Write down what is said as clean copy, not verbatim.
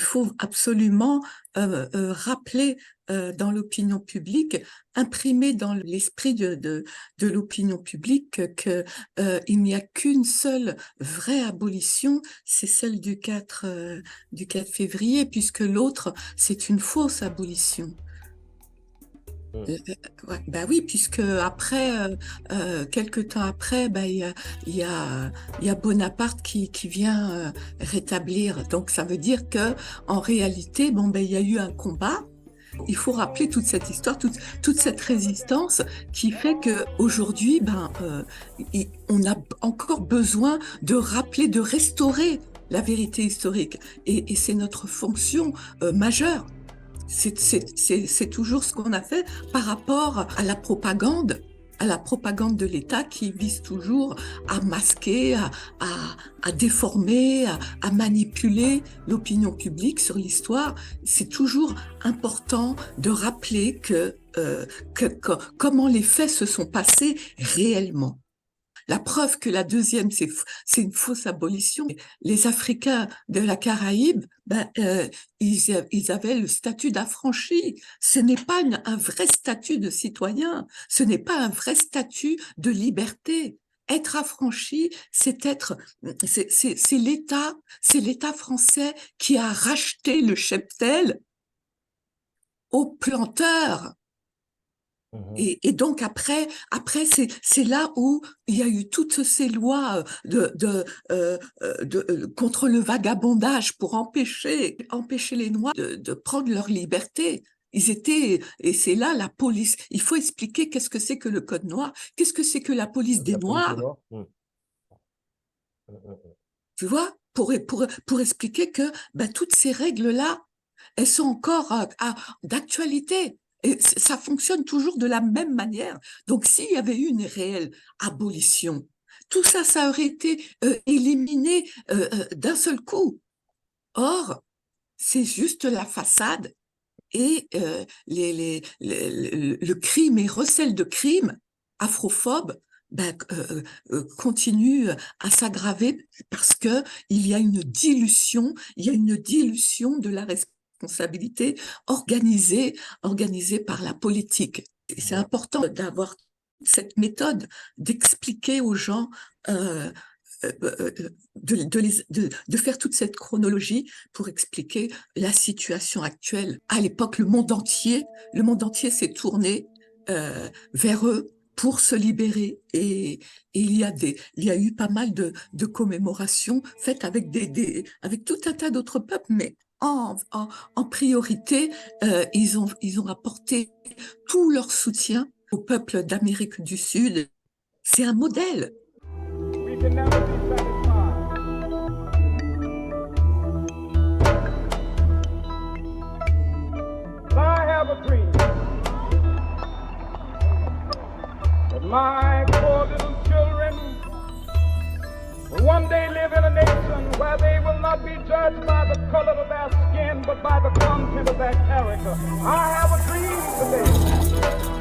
il faut absolument rappeler dans l'opinion publique, imprimer dans l'esprit de l'opinion publique que il n'y a qu'une seule vraie abolition, c'est celle du 4 février, puisque l'autre, c'est une fausse abolition. Ouais, bah oui, puisque après, quelque temps après, bah, il y a Bonaparte qui vient rétablir. Donc ça veut dire que en réalité, bon, ben il y a eu un combat. Il faut rappeler toute cette histoire, toute cette résistance qui fait que aujourd'hui, ben, on a encore besoin de rappeler, de restaurer la vérité historique, et c'est notre fonction majeure. C'est toujours ce qu'on a fait par rapport à la propagande de l'État qui vise toujours à masquer, à déformer, à manipuler l'opinion publique sur l'histoire. C'est toujours important de rappeler que comment les faits se sont passés réellement. La preuve que la deuxième, c'est une fausse abolition. Les Africains de la Caraïbe, ben, ils avaient le statut d'affranchis. Ce n'est pas un vrai statut de citoyen. Ce n'est pas un vrai statut de liberté. Être affranchi, c'est l'État français qui a racheté le cheptel aux planteurs. Et donc après c'est là où il y a eu toutes ces lois contre le vagabondage pour empêcher les Noirs de prendre leur liberté. Et c'est là la police. Il faut expliquer qu'est-ce que c'est que le Code noir, qu'est-ce que c'est que la police des Noirs. Tu vois, pour expliquer que ben, toutes ces règles-là, elles sont encore d'actualité. Et ça fonctionne toujours de la même manière. Donc, s'il y avait eu une réelle abolition, tout ça, ça aurait été éliminé d'un seul coup. Or, c'est juste la façade, et le crime et recel de crimes afrophobes ben, continue à s'aggraver parce que il y a une dilution de la responsabilité organisée par la politique. Et c'est important d'avoir cette méthode, d'expliquer aux gens, de faire toute cette chronologie pour expliquer la situation actuelle. À l'époque, le monde entier s'est tourné vers eux pour se libérer, et il y a eu pas mal de commémorations faites avec avec tout un tas d'autres peuples, mais en priorité, ils ont apporté tout leur soutien au peuple d'Amérique du Sud. C'est un modèle. We can never be satisfied. I have a dream that my poor little children will one day live in a nation where they will not be judged by the color of their skin, but by the content of their character. I have a dream today